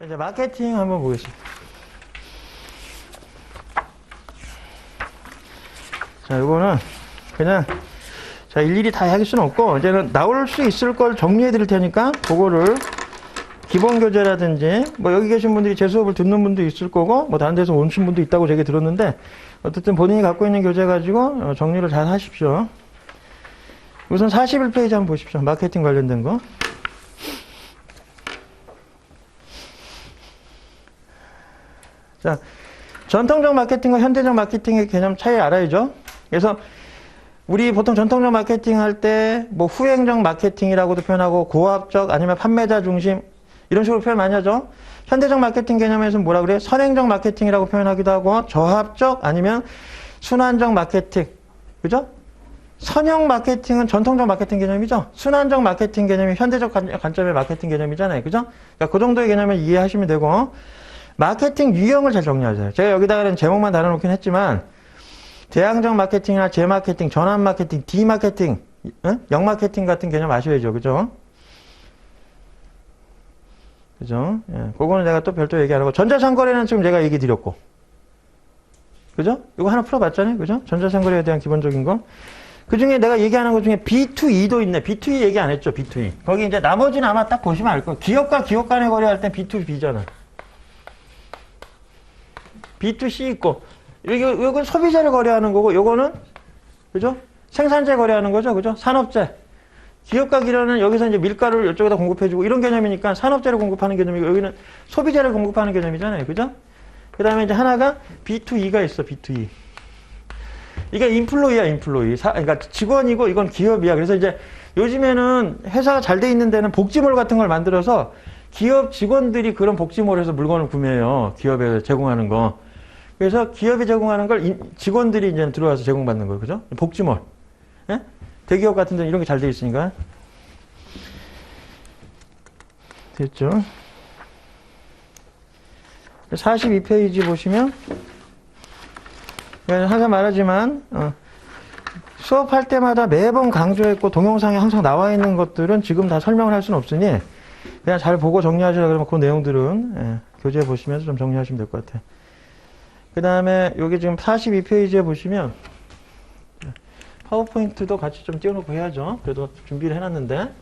자, 이제 마케팅 한번 보겠습니다. 자, 이거는 그냥 자 일일이 다 하길 수는 없고 이제는 나올 수 있을 걸 정리해 드릴 테니까 그거를 기본 교재라든지 뭐 여기 계신 분들이 제 수업을 듣는 분도 있을 거고 뭐 다른 데서 오신 분도 있다고 제가 들었는데 어쨌든 본인이 갖고 있는 교재 가지고 정리를 잘 하십시오. 우선 41페이지 한번 보십시오. 마케팅 관련된 거. 자, 전통적 마케팅과 현대적 마케팅의 개념 차이 알아야죠. 그래서 우리 보통 전통적 마케팅 할 때 뭐 후행적 마케팅이라고도 표현하고 고압적 아니면 판매자 중심 이런 식으로 표현 많이 하죠. 현대적 마케팅 개념에서는 뭐라 그래요? 선행적 마케팅이라고 표현하기도 하고 저합적 아니면 순환적 마케팅. 그죠? 선형 마케팅은 전통적 마케팅 개념이죠. 순환적 마케팅 개념이 현대적 관점의 마케팅 개념이잖아요. 그죠? 그러니까 그 정도의 개념을 이해하시면 되고 마케팅 유형을 잘 정리하세요. 제가 여기다가는 제목만 달아놓긴 했지만 대항적 마케팅이나 재마케팅, 전환 마케팅, 디마케팅, 역마케팅 같은 개념 아셔야죠. 그죠? 그죠? 예, 그거는 내가 또 별도 얘기 안 하고 전자상거래는 지금 제가 얘기 드렸고 그죠? 이거 하나 풀어봤잖아요. 그죠? 전자상거래에 대한 기본적인 거. 그 중에 내가 얘기하는 것 중에 B2E도 있네. B2E 얘기 안 했죠. B2E. 거기 이제 나머지는 아마 딱 보시면 알 거예요. 기업과 기업 간의 거래할 땐 B2B잖아. B2C 있고 이건 소비자를 거래하는 거고 요거는 그죠? 생산재 거래하는 거죠. 그죠? 산업재. 기업과 기업은 여기서 이제 밀가루를 이쪽에다 공급해주고 이런 개념이니까 산업재를 공급하는 개념이고 여기는 소비재를 공급하는 개념이잖아요. 그죠? 그 다음에 이제 하나가 B2E가 있어. B2E. 이게 인플로이야, 인플로이. 그러니까 직원이고 이건 기업이야. 그래서 이제 요즘에는 회사가 잘 돼 있는 데는 복지몰 같은 걸 만들어서 기업 직원들이 그런 복지몰에서 물건을 구매해요. 기업에 제공하는 거. 그래서 기업이 제공하는 걸 직원들이 이제 들어와서 제공받는 거예요. 그죠? 복지몰. 예? 대기업 같은 데는 이런 게 잘 돼 있으니까. 됐죠? 42페이지 보시면 항상 말하지만 수업할 때마다 매번 강조했고 동영상에 항상 나와 있는 것들은 지금 다 설명을 할 수는 없으니 그냥 잘 보고 정리하시라 그러면 그 내용들은 교재 보시면서 좀 정리하시면 될 것 같아요. 그 다음에 여기 지금 42페이지에 보시면 파워포인트도 같이 좀 띄워놓고 해야죠. 그래도 준비를 해놨는데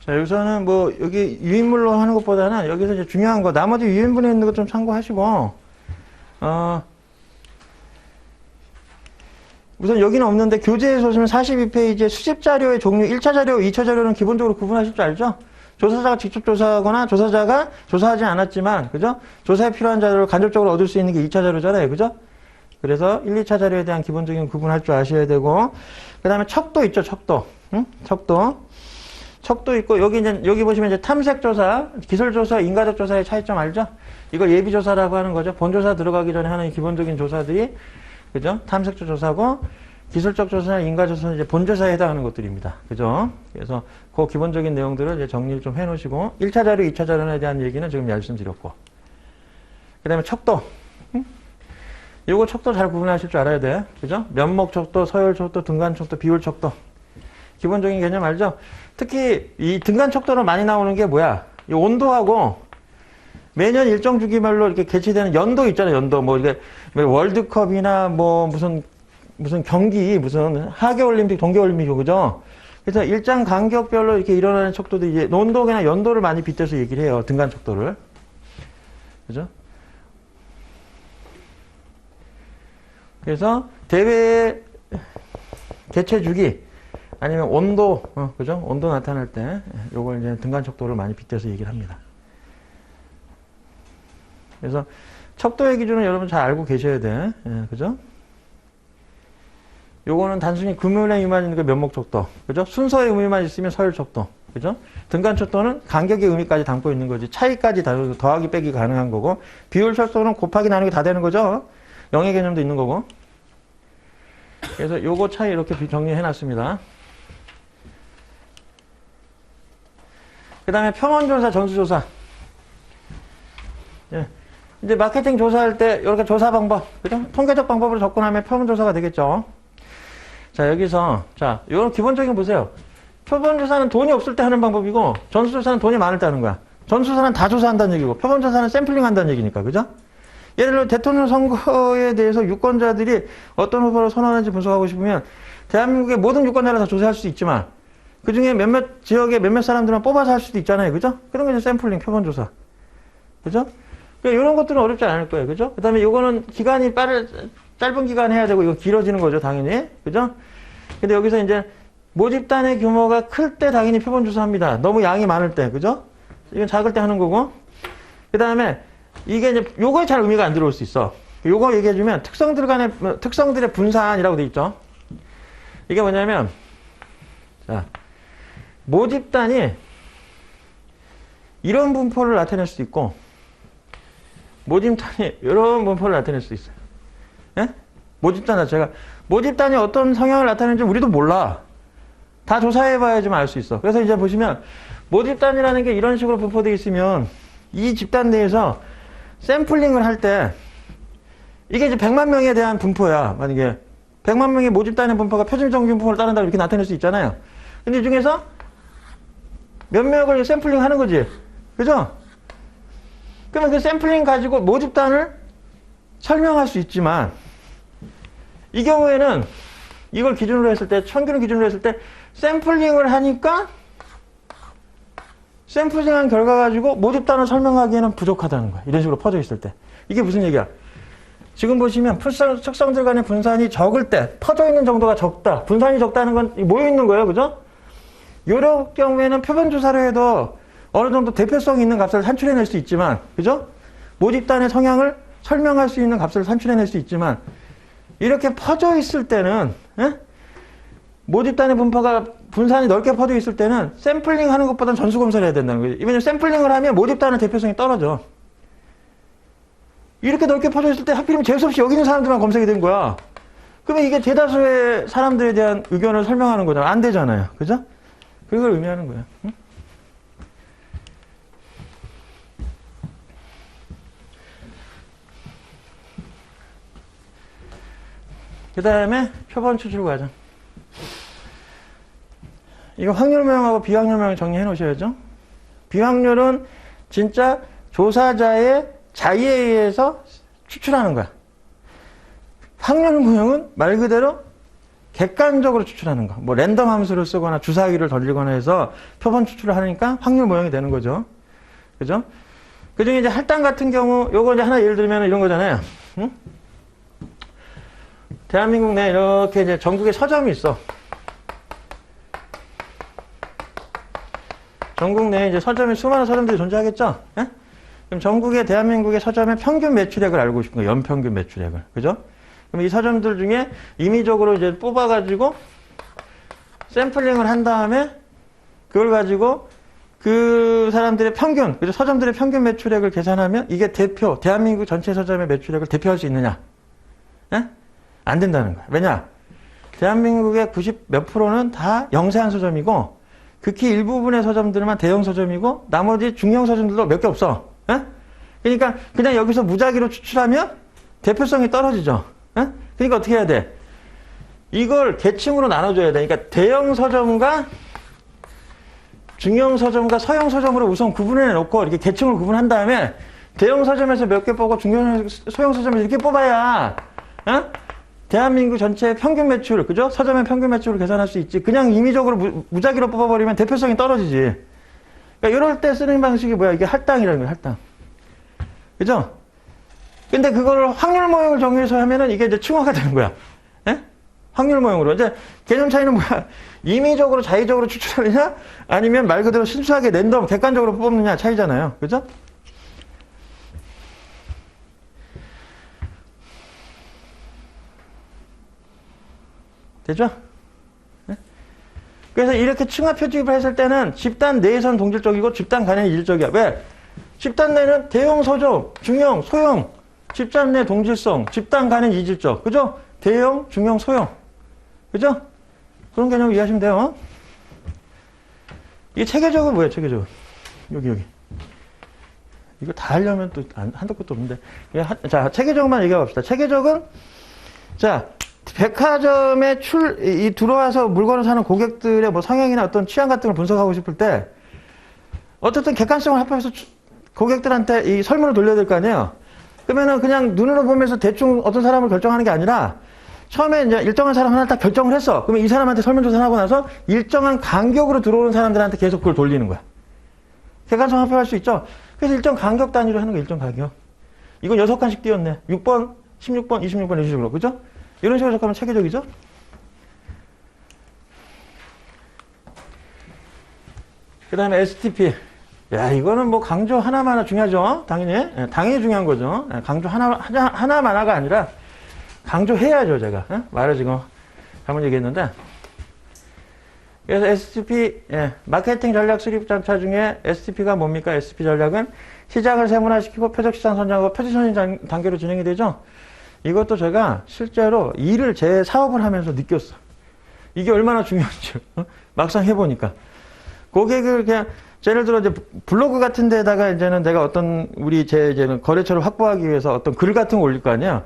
자, 여기서는 뭐, 여기 유인물로 하는 것보다는 여기서 이제 중요한 거, 나머지 유인분에 있는 거 좀 참고하시고, 우선 여기는 없는데, 교재에서 보시면 42페이지에 수집 자료의 종류, 1차 자료, 2차 자료는 기본적으로 구분하실 줄 알죠? 조사자가 직접 조사하거나, 조사자가 조사하지 않았지만, 그죠? 조사에 필요한 자료를 간접적으로 얻을 수 있는 게 2차 자료잖아요. 그죠? 그래서 1, 2차 자료에 대한 기본적인 구분할 줄 아셔야 되고, 그 다음에 척도 있죠, 척도. 응? 척도 있고, 여기 보시면 이제 탐색조사, 기술조사, 인가적 조사의 차이점 알죠? 이걸 예비조사라고 하는 거죠. 본조사 들어가기 전에 하는 기본적인 조사들이, 그죠? 탐색적 조사고, 기술적 조사나 인가조사는 이제 본조사에 해당하는 것들입니다. 그죠? 그래서 그 기본적인 내용들을 이제 정리를 좀 해 놓으시고, 1차 자료, 2차 자료에 대한 얘기는 지금 말씀드렸고. 그 다음에 척도. 요거 척도 잘 구분하실 줄 알아야 돼. 그죠? 면목 척도, 서열 척도, 등간 척도, 비율 척도. 기본적인 개념 알죠? 특히 이 등간 척도로 많이 나오는 게 뭐야? 이 온도하고 매년 일정 주기별로 이렇게 개최되는 연도 있잖아요. 연도 뭐 이게 월드컵이나 뭐 무슨 경기 무슨 하계올림픽, 동계올림픽 그죠? 그래서 일정 간격별로 이렇게 일어나는 척도도 이제 온도나 연도를 많이 빗대서 얘기를 해요. 등간 척도를. 그죠? 그래서 대회 개최 주기 아니면 온도, 그죠? 온도 나타날 때, 요걸 이제 등간 척도를 많이 빗대서 얘기를 합니다. 그래서, 척도의 기준은 여러분 잘 알고 계셔야 돼. 그죠? 요거는 단순히 금요일에 의미만 있는 게 면목 척도. 그죠? 순서의 의미만 있으면 서열 척도. 그죠? 등간 척도는 간격의 의미까지 담고 있는 거지. 차이까지 더하기 빼기 가능한 거고, 비율 척도는 곱하기 나누기 다 되는 거죠? 영의 개념도 있는 거고. 그래서 요거 차이 이렇게 정리해 놨습니다. 그 다음에 평원조사, 전수조사. 예. 이제 마케팅 조사할 때 이렇게 조사 방법, 그죠? 통계적 방법으로 접근하면 표본조사가 되겠죠. 자, 여기서, 자, 이런 기본적인 거 보세요. 표본조사는 돈이 없을 때 하는 방법이고, 전수조사는 돈이 많을 때 하는 거야. 전수조사는 다 조사한다는 얘기고, 표본조사는 샘플링 한다는 얘기니까, 그죠? 예를 들어, 대통령 선거에 대해서 유권자들이 어떤 후보를 선호하는지 분석하고 싶으면, 대한민국의 모든 유권자를 다 조사할 수 있지만, 그 중에 몇몇 지역의 몇몇 사람들만 뽑아서 할 수도 있잖아요, 그죠? 그런 게 이제 샘플링, 표본조사. 그죠? 그러니까 이런 것들은 어렵지 않을 거예요, 그죠? 그 다음에 이거는 기간이 짧은 기간 해야 되고, 이거 길어지는 거죠, 당연히. 그죠? 근데 여기서 이제 모집단의 규모가 클 때 당연히 표본조사합니다. 너무 양이 많을 때, 그죠? 이건 작을 때 하는 거고. 그 다음에 이게 이제 요거에 잘 의미가 안 들어올 수 있어. 요거 얘기해주면 특성들의 분산이라고 돼 있죠. 이게 뭐냐면, 자, 모집단이 이런 분포를 나타낼 수 있고, 모집단이 이런 분포를 나타낼 수 있어요. 예? 모집단 자체가. 모집단이 어떤 성향을 나타내는지 우리도 몰라. 다 조사해봐야지만 알 수 있어. 그래서 이제 보시면 모집단이라는 게 이런 식으로 분포되어 있으면 이 집단 내에서 샘플링을 할 때 이게 이제 100만 명에 대한 분포야. 만약에 100만 명의 모집단의 분포가 표준 정규 분포를 따른다고 이렇게 나타낼 수 있잖아요. 근데 이 중에서 몇 명을 샘플링 하는 거지. 그죠? 그러면 그 샘플링 가지고 모집단을 설명할 수 있지만 이 경우에는 이걸 기준으로 했을 때, 평균을 기준으로 했을 때 샘플링을 하니까 샘플링한 결과 가지고 모집단을 설명하기에는 부족하다는 거야. 이런 식으로 퍼져 있을 때. 이게 무슨 얘기야? 지금 보시면 특성들 간의 분산이 적을 때, 퍼져 있는 정도가 적다. 분산이 적다는 건 모여 있는 거예요. 그죠? 이런 경우에는 표본조사로 해도 어느 정도 대표성 있는 값을 산출해낼 수 있지만, 그죠? 모집단의 성향을 설명할 수 있는 값을 산출해낼 수 있지만, 이렇게 퍼져 있을 때는, 예? 모집단의 분산이 넓게 퍼져 있을 때는 샘플링 하는 것보다는 전수검사를 해야 된다는 거죠. 왜냐면 샘플링을 하면 모집단의 대표성이 떨어져. 이렇게 넓게 퍼져 있을 때 하필이면 재수없이 여기 있는 사람들만 검색이 된 거야. 그러면 이게 대다수의 사람들에 대한 의견을 설명하는 거잖아. 안 되잖아요. 그죠? 그걸 의미하는 거야. 응? 그 다음에 표본 추출 과정. 이거 확률명하고 비확률명을 정리해 놓으셔야죠. 비확률은 진짜 조사자의 자의에 의해서 추출하는 거야. 확률명은 말 그대로 객관적으로 추출하는 거. 뭐 랜덤 함수를 쓰거나 주사위를 돌리거나 해서 표본 추출을 하니까 확률 모형이 되는 거죠. 그죠? 그 중에 이제 할당 같은 경우, 요거 이제 하나 예를 들면 이런 거잖아요. 응? 대한민국 내 이렇게 이제 전국에 서점이 있어. 전국 내에 이제 서점이 수많은 서점들이 존재하겠죠? 예? 그럼 전국의 대한민국의 서점의 평균 매출액을 알고 싶은 거예요. 연평균 매출액을. 그죠? 그럼 이 서점들 중에 임의적으로 이제 뽑아가지고 샘플링을 한 다음에 그걸 가지고 그 사람들의 평균, 그죠? 서점들의 평균 매출액을 계산하면 이게 대한민국 전체 서점의 매출액을 대표할 수 있느냐? 예? 안 된다는 거야. 왜냐? 대한민국의 90 몇 프로는 다 영세한 서점이고 극히 일부분의 서점들만 대형 서점이고 나머지 중형 서점들도 몇 개 없어. 예? 그러니까 그냥 여기서 무작위로 추출하면 대표성이 떨어지죠. 예? 그러니까 어떻게 해야 돼? 이걸 계층으로 나눠줘야 돼. 그러니까 대형 서점과 중형 서점과 서형 서점으로 우선 구분해 놓고 이렇게 계층을 구분한 다음에 대형 서점에서 몇 개 뽑고 중형 소형 서점에서 이렇게 뽑아야 대한민국 전체 평균 매출, 그죠? 서점의 평균 매출을 계산할 수 있지. 그냥 임의적으로 무작위로 뽑아버리면 대표성이 떨어지지. 그러니까 이럴 때 쓰는 방식이 뭐야? 이게 할당이라는 거야, 할당. 그죠? 근데 그걸 확률 모형을 정의해서 하면은 이게 이제 층화가 되는 거야. 예? 확률 모형으로. 이제 개념 차이는 뭐야? 임의적으로 자의적으로 추출하느냐? 아니면 말 그대로 순수하게 랜덤, 객관적으로 뽑느냐 차이잖아요. 그죠? 되죠? 네? 그래서 이렇게 층화 표집을 했을 때는 집단 내에서는 동질적이고 집단 간에는 이질적이야. 왜? 집단 내는 대형 서점, 중형, 소형, 집단 내 동질성, 집단 간엔 이질적. 그죠? 대형, 중형, 소형. 그죠? 그런 개념 이해하시면 돼요. 이게 체계적은 뭐예요, 체계적은? 여기. 이거 다 하려면 또 한도 끝도 없는데. 자, 체계적만 얘기해 봅시다. 체계적은, 자, 백화점에 들어와서 물건을 사는 고객들의 뭐 성향이나 어떤 취향 같은 걸 분석하고 싶을 때, 어쨌든 객관성을 합해서 고객들한테 이 설문을 돌려야 될 거 아니에요? 그러면은 그냥 눈으로 보면서 대충 어떤 사람을 결정하는 게 아니라, 처음에 이제 일정한 사람 하나 딱 결정을 했어. 그러면 이 사람한테 설문조사를 하고 나서 일정한 간격으로 들어오는 사람들한테 계속 그걸 돌리는 거야. 객관성 합표할 수 있죠? 그래서 일정 간격 단위로 하는 거, 일정 간격. 이건 6칸씩 띄웠네. 6번, 16번, 26번 이런 식으로. 그죠? 이런 식으로 적하면 체계적이죠? 그 다음에 STP. 야, 이거는 뭐 강조 하나마나 중요하죠? 당연히. 당연히 중요한 거죠. 강조 하나마나가 아니라 강조해야죠, 제가. 말을 지금 잘못 얘기했는데. 그래서 STP, 마케팅 전략 수립 절차 중에 STP가 뭡니까? STP 전략은 시장을 세분화시키고 표적 시장 선정하고 표지 선정 단계로 진행이 되죠? 이것도 제가 실제로 제 사업을 하면서 느꼈어. 이게 얼마나 중요한지. 막상 해보니까. 고객을 그냥, 예를 들어 이제 블로그 같은 데다가 이제는 내가 어떤 이제는 거래처를 확보하기 위해서 어떤 글 같은 거 올릴 거 아니야?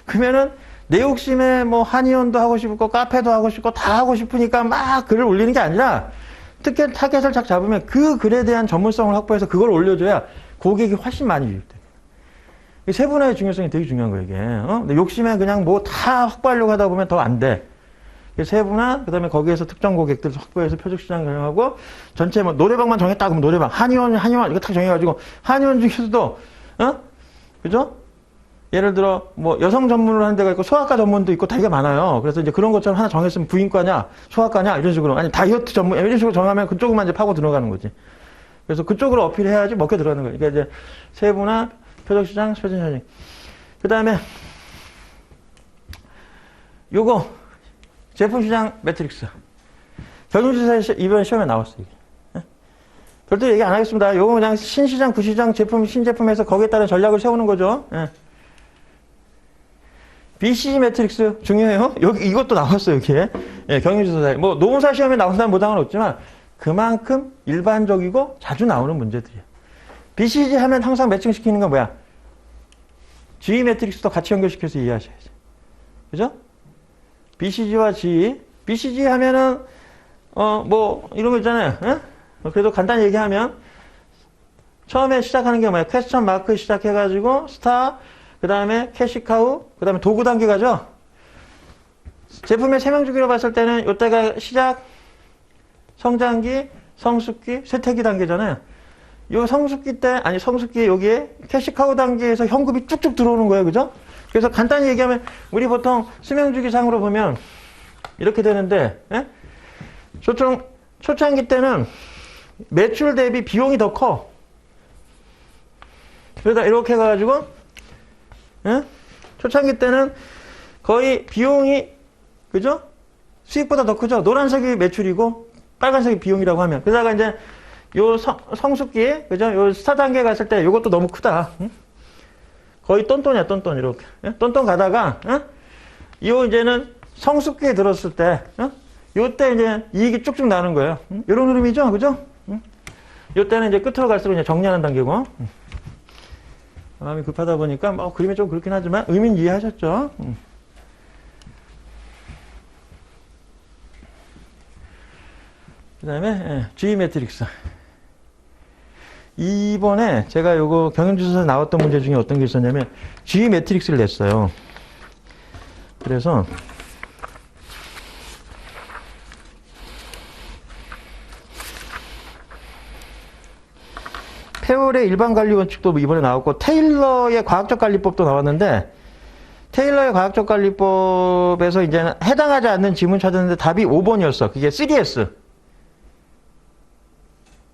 그러면은 내 욕심에 뭐 한의원도 하고 싶고 카페도 하고 싶고 다 하고 싶으니까 막 글을 올리는 게 아니라 특히 타겟을 딱 잡으면 그 글에 대한 전문성을 확보해서 그걸 올려줘야 고객이 훨씬 많이 유입돼. 세분화의 중요성이 되게 중요한 거예요, 이게. 근데 욕심에 그냥 뭐 다 확보하려고 하다 보면 더 안 돼. 세분화, 그 다음에 거기에서 특정 고객들 확보해서 표적시장 경영하고 전체 뭐 노래방만 정했다 그러면 노래방, 한의원 이거 딱 정해가지고 한의원 중에서도, 그죠? 예를 들어, 뭐, 여성 전문으로 하는 데가 있고, 소아과 전문도 있고, 되게 많아요. 그래서 이제 그런 것처럼 하나 정했으면 부인과냐, 소아과냐, 이런 식으로. 아니, 다이어트 전문, 이런 식으로 정하면 그쪽만 이제 파고 들어가는 거지. 그래서 그쪽으로 어필해야지 먹게 들어가는 거예요. 그러니까 이제 세분화, 표적시장, 표준현행. 그 다음에, 요거, 제품시장 매트릭스. 경영지사 이번 시험에 나왔어요. 별도 얘기 안 하겠습니다. 요거 그냥 신시장, 구시장, 신제품에서 거기에 따른 전략을 세우는 거죠. BCG 매트릭스 중요해요. 이것도 나왔어요, 여기에. 경영지사. 뭐, 노무사 시험에 나온다는 보장은 없지만, 그만큼 일반적이고 자주 나오는 문제들이에요. BCG 하면 항상 매칭시키는 건 뭐야? G 매트릭스도 같이 연결시켜서 이해하셔야죠. 그죠? BCG와 G. BCG 하면은, 뭐, 이런 거 있잖아요. 그래도 간단히 얘기하면, 처음에 시작하는 게 뭐야? 퀘스천 마크 시작해가지고, 스타, 그 다음에 캐시카우, 그 다음에 도구 단계 가죠? 제품의 세명주기로 봤을 때는 이때가 시작, 성장기, 성숙기, 쇠퇴기 단계잖아요. 요 성숙기 때, 성숙기 여기에 캐시카우 단계에서 현금이 쭉쭉 들어오는 거예요. 그죠? 그래서 간단히 얘기하면, 우리 보통 수명주기상으로 보면, 이렇게 되는데, 초창기 때는 매출 대비 비용이 더 커. 그러다 이렇게 해가지고, 초창기 때는 거의 비용이, 그죠? 수익보다 더 크죠? 노란색이 매출이고, 빨간색이 비용이라고 하면. 그러다가 이제, 요 성숙기, 그죠? 요 스타 단계 갔을 때 요것도 너무 크다. 거의 똔똔이야, 똔똔, 이렇게. 똔똔 가다가, 요 이제는 성숙기에 들었을 때, 요때 이제 이익이 쭉쭉 나는 거예요. 요런 흐름이죠? 그죠? 요때는 이제 끝으로 갈수록 이제 정리하는 단계고. 마음이 급하다 보니까 뭐 그림이 좀 그렇긴 하지만 의미는 이해하셨죠? 그 다음에 G 매트릭스. 이번에 제가 요거 경영지수에서 나왔던 문제 중에 어떤 게 있었냐면 G 매트릭스를 냈어요. 그래서 페올의 일반 관리 원칙도 이번에 나왔고 테일러의 과학적 관리법도 나왔는데 테일러의 과학적 관리법에서 이제 해당하지 않는 지문 찾았는데 답이 5번이었어. 그게 3S.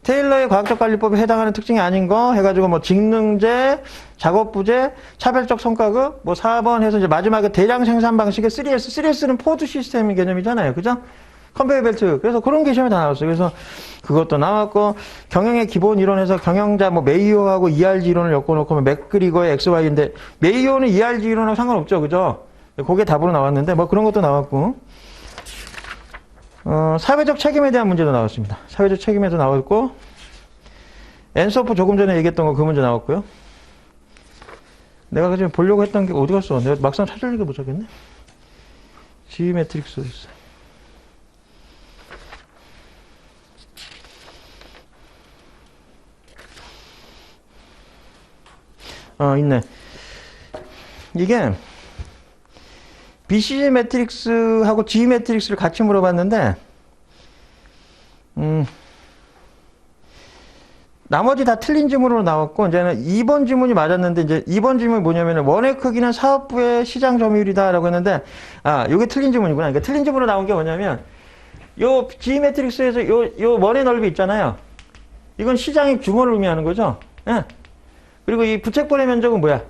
테일러의 과학적 관리법에 해당하는 특징이 아닌 거 해가지고 뭐 직능제, 작업부재, 차별적 성과급 뭐 4번 해서 이제 마지막에 대량 생산 방식의 3S. 3S는 포드 시스템 개념이잖아요. 그죠? 컨베이어 벨트. 그래서 그런 게 시험에 다 나왔어요. 그래서 그것도 나왔고, 경영의 기본 이론에서 경영자 뭐 메이오하고 ERG 이론을 엮어놓고 맥그리거의 XY인데, 메이오는 ERG 이론하고 상관없죠. 그죠? 그게 답으로 나왔는데, 뭐 그런 것도 나왔고, 사회적 책임에 대한 문제도 나왔습니다. 사회적 책임에도 나왔고, 엔서프 조금 전에 얘기했던 거 그 문제 나왔고요. 내가 지금 보려고 했던 게 어디 갔어? 내가 막상 찾으려니까 못 찾겠네. G 매트릭스 어디 있어? 있네. 이게 BCG 매트릭스하고 G 매트릭스를 같이 물어봤는데 나머지 다 틀린 지문으로 나왔고 이제는 2번 지문이 맞았는데 이제 2번 지문이 뭐냐면 원의 크기는 사업부의 시장 점유율이다라고 했는데 요게 틀린 지문이구나. 그러니까 틀린 지문으로 나온 게 뭐냐면 요 G 매트릭스에서 요 원의 넓이 있잖아요. 이건 시장의 규모를 의미하는 거죠. 예. 그리고 이 부채권의 면적은 뭐야?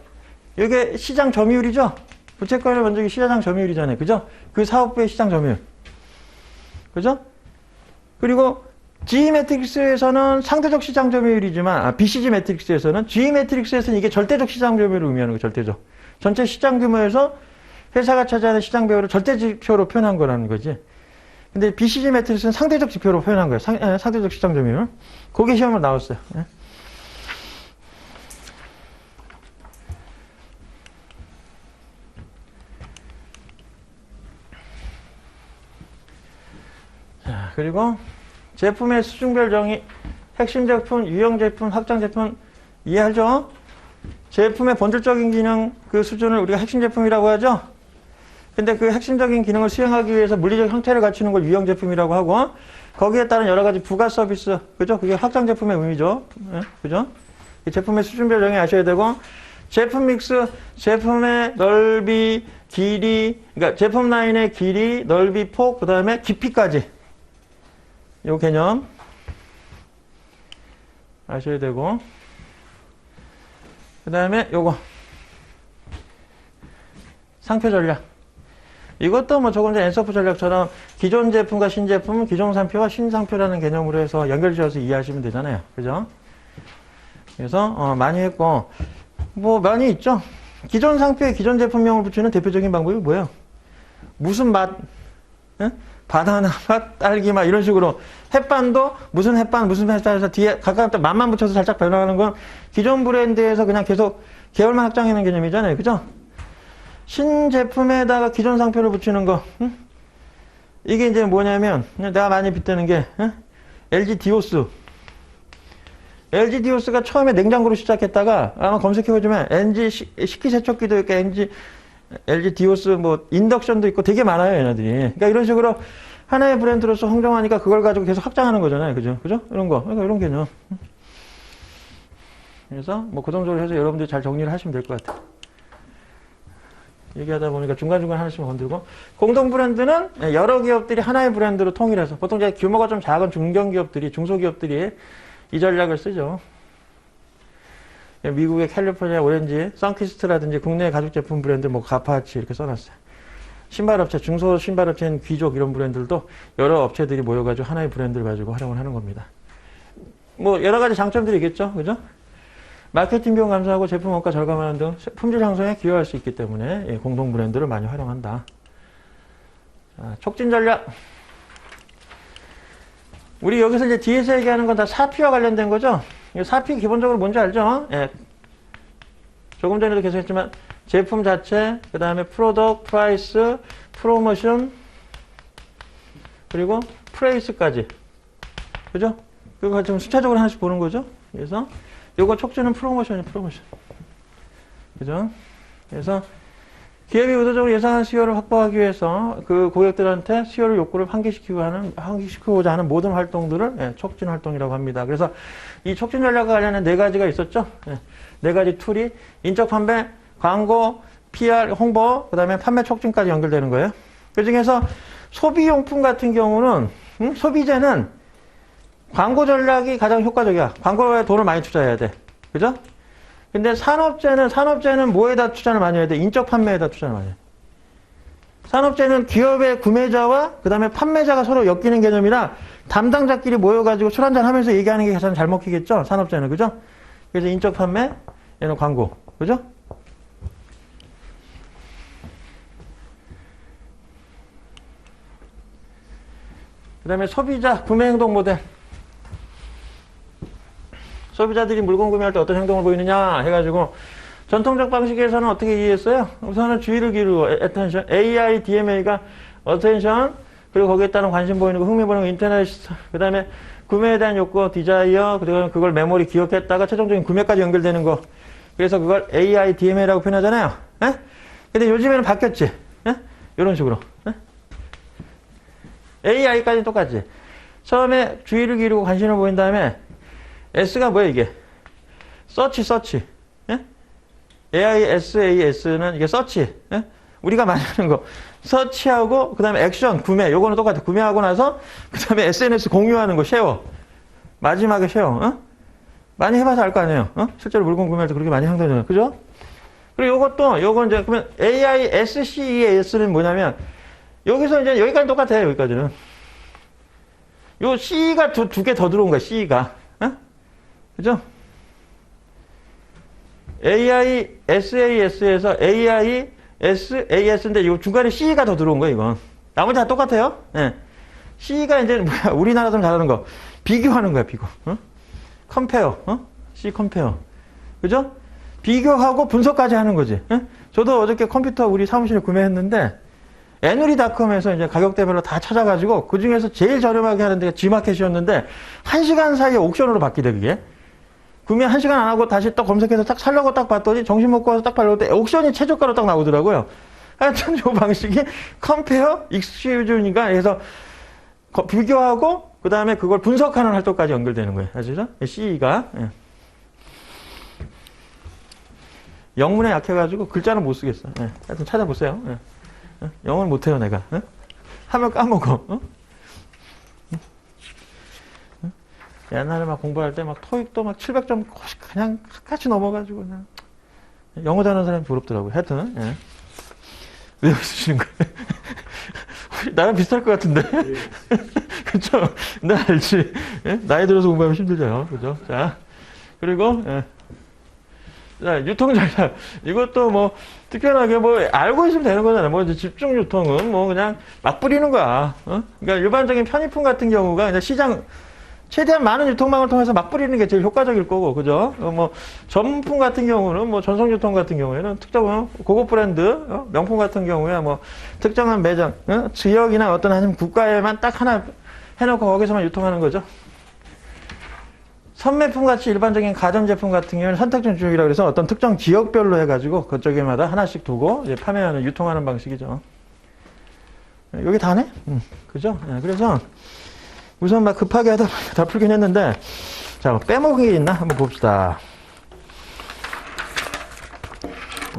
이게 시장 점유율이죠? 부채권의 면적이 시장 점유율이잖아요. 그죠? 그 사업부의 시장 점유율. 그죠? 그리고 G 매트릭스에서는 상대적 시장 점유율이지만, BCG 매트릭스에서는, G 매트릭스에서는 이게 절대적 시장 점유율을 의미하는 거예요. 절대적. 전체 시장 규모에서 회사가 차지하는 시장 배율을 절대 지표로 표현한 거라는 거지. 근데 BCG 매트릭스는 상대적 지표로 표현한 거예요. 상대적 시장 점유율. 그게 시험으로 나왔어요. 예? 자, 그리고 제품의 수준별 정의, 핵심 제품, 유형 제품, 확장 제품 이해하죠? 제품의 본질적인 기능 그 수준을 우리가 핵심 제품이라고 하죠? 근데 그 핵심적인 기능을 수행하기 위해서 물리적 형태를 갖추는 걸 유형 제품이라고 하고 거기에 따른 여러 가지 부가 서비스, 그죠? 그게 확장 제품의 의미죠. 네? 그죠? 이 제품의 수준별 정의 아셔야 되고 제품 믹스, 제품의 넓이, 길이, 그러니까 제품 라인의 길이, 넓이, 폭, 그 다음에 깊이까지 요 개념 아셔야 되고 그 다음에 요거 상표 전략 이것도 뭐 조금 전에 엔서프 전략처럼 기존 제품과 신제품, 기존 상표와 신상표라는 개념으로 해서 연결지어서 이해하시면 되잖아요. 그죠? 그래서 많이 했고 뭐 많이 있죠. 기존 상표에 기존 제품명을 붙이는 대표적인 방법이 뭐예요? 무슨 맛? 예? 바나나 맛, 딸기 맛 이런 식으로 햇반도 무슨 햇반 무슨 햇반에서 뒤에 각각 맛만 붙여서 살짝 변화하는 건 기존 브랜드에서 그냥 계속 계열만 확장하는 개념이잖아요. 그죠? 신제품에다가 기존 상표를 붙이는 거 이게 이제 뭐냐면 내가 많이 빗대는 게 LG 디오스 LG 디오스가 처음에 냉장고로 시작했다가 아마 검색해보시면 LG 식기세척기도 있고 LG 디오스 뭐 인덕션도 있고 되게 많아요 얘네들이. 그러니까 이런 식으로 하나의 브랜드로서 흥정하니까 그걸 가지고 계속 확장하는 거잖아요. 그죠? 그죠? 이런 거. 그러니까 이런 개념. 그래서 뭐 그 정도로 해서 여러분들이 잘 정리를 하시면 될 것 같아요. 얘기하다 보니까 중간중간 하나씩 건들고 공동 브랜드는 여러 기업들이 하나의 브랜드로 통일해서 보통 이제 규모가 좀 작은 중견기업들이 중소기업들이 이 전략을 쓰죠. 미국의 캘리포니아 오렌지, 선키스트라든지 국내 가죽 제품 브랜드 뭐 가파치 이렇게 써놨어요. 신발업체, 중소 신발업체인 귀족 이런 브랜드들도 여러 업체들이 모여가지고 하나의 브랜드를 가지고 활용을 하는 겁니다. 뭐 여러 가지 장점들이 있겠죠, 그죠? 마케팅 비용 감소하고 제품 원가 절감하는 등 품질 향상에 기여할 수 있기 때문에 공동 브랜드를 많이 활용한다. 자, 촉진 전략. 우리 여기서 이제 뒤에서 얘기하는 건 다 사피와 관련된 거죠? 사피 기본적으로 뭔지 알죠? 예. 조금 전에도 계속 했지만 제품 자체, 그 다음에 프로덕트, 프라이스, 프로모션, 그리고 프레이스까지. 그죠? 그거 좀 순차적으로 하나씩 보는 거죠? 그래서 요거 촉진은 프로모션이에요, 프로모션. 그죠? 그래서 기업이 의도적으로 예상한 수요를 확보하기 위해서 그 고객들한테 수요를 욕구를 환기시키고자 하는 모든 활동들을 촉진 활동이라고 합니다. 그래서 이 촉진 전략과 관련된 네 가지가 있었죠. 네 가지 툴이 인적 판매, 광고, PR, 홍보, 그 다음에 판매 촉진까지 연결되는 거예요. 그 중에서 소비용품 같은 경우는 소비재는 광고 전략이 가장 효과적이야. 광고에 돈을 많이 투자해야 돼. 그죠? 근데 산업재는 뭐에다 투자를 많이 해야 돼? 인적 판매에다 투자를 많이 해. 산업재는 기업의 구매자와 그 다음에 판매자가 서로 엮이는 개념이라 담당자끼리 모여가지고 술 한잔 하면서 얘기하는 게 가장 잘 먹히겠죠? 산업재는. 그죠? 그래서 인적 판매, 얘는 광고. 그죠? 그 다음에 소비자 구매 행동 모델. 소비자들이 물건 구매할 때 어떤 행동을 보이느냐 해가지고 전통적 방식에서는 어떻게 이해했어요? 우선은 주의를 기울이고 attention, AI, DMA가 attention, 그리고 거기에 따른 관심 보이는 거, 흥미 보이는 거, 인터넷, 그 다음에 구매에 대한 욕구, 디자이어, 그리고 그걸 메모리 기억했다가 최종적인 구매까지 연결되는 거. 그래서 그걸 AI, DMA라고 표현하잖아요. 에? 근데 요즘에는 바뀌었지. 에? 이런 식으로. 에? AI까지 똑같지. 처음에 주의를 기울이고 관심을 보인 다음에 S가 뭐야 이게? 서치. 예? AISAS는 이게 서치. 예? 우리가 많이 하는 거. 서치하고 그다음에 액션, 구매. 요거는 똑같아. 구매하고 나서 그다음에 SNS 공유하는 거, 쉐어. 마지막에 쉐어. 어? 많이 해봐서 알 거 아니에요. 어? 실제로 물건 구매할 때 그렇게 많이 한다잖아요. 그죠? 그리고 요건 이제 그러면 AISCEAS는 뭐냐면 여기서 이제 여기까지 똑같아요. 여기까지는. 요 C가 두 개 더 들어온 거야. C가. 어? 그죠? AISAS에서 AISAS인데 요 중간에 C가 더 들어온 거야, 이건. 나머지 다 똑같아요. 예. C가 이제 뭐야? 우리나라 사람 잘하는 거. 비교하는 거야, 비교. 어? 컴페어. C 컴페어. 그죠? 비교하고 분석까지 하는 거지. 예? 저도 어저께 컴퓨터 우리 사무실에 구매했는데 애누리닷컴에서 이제 가격대별로 다 찾아가지고 그 중에서 제일 저렴하게 하는 데가 G마켓이었는데 1시간 사이에 옥션으로 바뀌대, 그게. 구매 1시간 안 하고 다시 또 검색해서 딱 살려고 딱 봤더니 정신 먹고 와서 딱 팔려고 때 옥션이 최저가로 딱 나오더라고요. 하여튼 이 방식이 컴페어, 익스큐즈니까 그래서 비교하고 그 다음에 그걸 분석하는 활동까지 연결되는 거예요. 아시죠? C가. 예. 영문에 약해가지고 글자는 못 쓰겠어. 예. 하여튼 찾아보세요. 예. 영어는 못해요, 내가. 어? 하면 까먹어. 어? 옛날에 막 공부할 때 막 토익도 막 700점 그냥 같이 넘어가지고 그냥 영어 잘하는 사람이 부럽더라고요. 하여튼 예. 왜 웃으시는 거예요? 나랑 비슷할 것 같은데. 그쵸? 나 알지. 예? 나이 들어서 공부하면 힘들죠. 그죠? 자, 그리고 예. 자, 유통전략. 이것도 뭐, 특별하게 뭐, 알고 있으면 되는 거잖아요. 뭐, 이제 집중 유통은 뭐, 그냥 막 뿌리는 거야. 어? 그러니까 일반적인 편의품 같은 경우가 이제 시장, 최대한 많은 유통망을 통해서 막 뿌리는 게 제일 효과적일 거고, 그죠? 뭐, 전문품 같은 경우는 뭐, 전송유통 같은 경우에는 특정, 고급 브랜드, 명품 같은 경우에 뭐, 특정한 매장, 지역이나 어떤 한 국가에만 딱 하나 해놓고 거기서만 유통하는 거죠. 선매품 같이 일반적인 가전제품 같은 경우는 선택적 주의라고 해서 어떤 특정 지역별로 해가지고 그쪽에마다 하나씩 두고 이제 판매하는, 유통하는 방식이죠. 여기 다네? 그죠? 그래서 우선 막 급하게 하다 보니까 다 풀긴 했는데, 자, 빼먹은 게 있나? 한번 봅시다.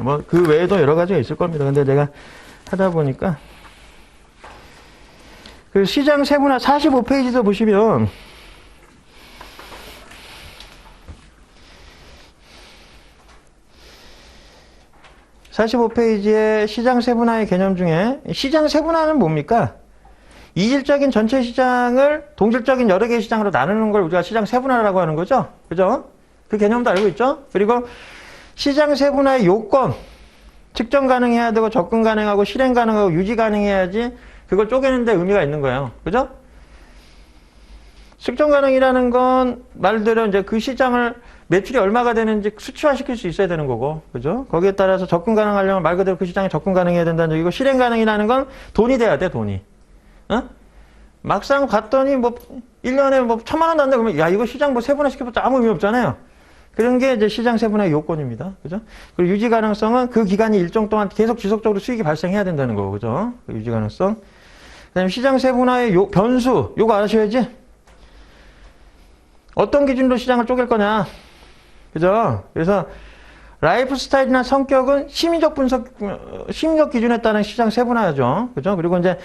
뭐, 그 외에도 여러 가지가 있을 겁니다. 근데 내가 하다 보니까, 그 시장 세분화 45페이지도 보시면, (45페이지에) 시장 세분화의 개념 중에 시장 세분화는 뭡니까? 이질적인 전체 시장을 동질적인 여러 개의 시장으로 나누는 걸 우리가 시장 세분화라고 하는 거죠. 그죠? 그 개념도 알고 있죠? 그리고 시장 세분화의 요건, 측정 가능해야 되고 접근 가능하고 실행 가능하고 유지 가능해야지 그걸 쪼개는 데 의미가 있는 거예요. 그죠? 측정 가능이라는 건 말대로 이제 그 시장을 매출이 얼마가 되는지 수치화시킬 수 있어야 되는 거고, 그죠? 거기에 따라서 접근 가능하려면 말 그대로 그 시장에 접근 가능해야 된다는 얘기고, 실행 가능이라는 건 돈이 돼야 돼, 돈이. 어? 막상 갔더니 뭐 1년에 뭐 1,000만 원 난다 그러면 야, 이거 시장 뭐 세분화 시켜봤자 아무 의미 없잖아요. 그런 게 이제 시장 세분화의 요건입니다. 그죠? 그리고 유지 가능성은 그 기간이 일정 동안 계속 지속적으로 수익이 발생해야 된다는 거고, 그죠? 그 유지 가능성. 그다음에 시장 세분화의 변수, 요거 아셔야지. 어떤 기준으로 시장을 쪼갤 거냐. 그죠? 그래서 라이프 스타일이나 성격은 심리적 기준에 따른 시장 세분화죠. 그죠? 그리고 이제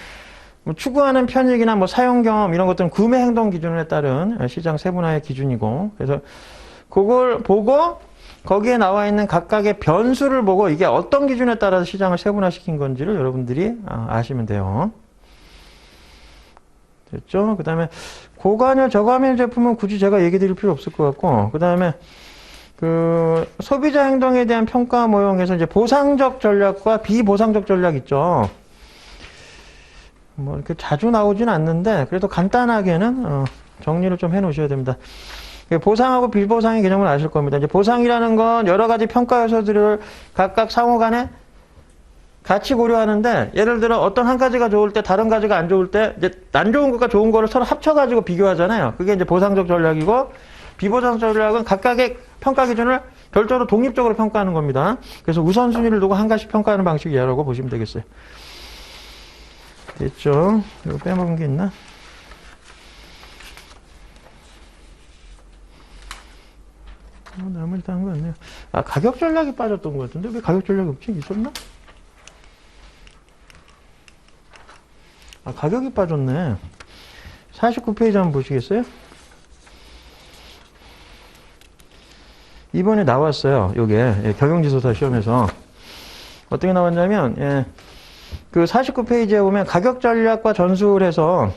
뭐 추구하는 편익이나 뭐 사용 경험 이런 것들은 구매 행동 기준에 따른 시장 세분화의 기준이고, 그래서 그걸 보고 거기에 나와 있는 각각의 변수를 보고 이게 어떤 기준에 따라서 시장을 세분화시킨 건지를 여러분들이 아시면 돼요. 됐죠? 그 다음에 고관여 저감여 제품은 굳이 제가 얘기 드릴 필요 없을 것 같고, 그 다음에 그 소비자 행동에 대한 평가 모형에서 이제 보상적 전략과 비보상적 전략 있죠. 뭐 이렇게 자주 나오진 않는데 그래도 간단하게는 정리를 좀 해 놓으셔야 됩니다. 보상하고 비보상의 개념을 아실 겁니다. 이제 보상이라는 건 여러 가지 평가 요소들을 각각 상호 간에 같이 고려하는데, 예를 들어 어떤 한 가지가 좋을 때 다른 가지가 안 좋을 때 이제 안 좋은 것과 좋은 거를 서로 합쳐가지고 비교하잖아요. 그게 이제 보상적 전략이고, 비보상적 전략은 각각의 평가 기준을 별도로 독립적으로 평가하는 겁니다. 그래서 우선순위를 두고 한 가지 평가하는 방식이라고 보시면 되겠어요. 됐죠? 이거 빼먹은 게 있나? 나머지 다 한 거 같네요. 아, 가격 전략이 빠졌던 것 같은데 왜 가격 전략이 없지? 있었나? 아, 가격이 빠졌네. 49페이지 한번 보시겠어요? 이번에 나왔어요. 요게 경영지도사 시험에서 어떻게 나왔냐면, 그 49페이지에 보면 가격 전략과 전술을 해서,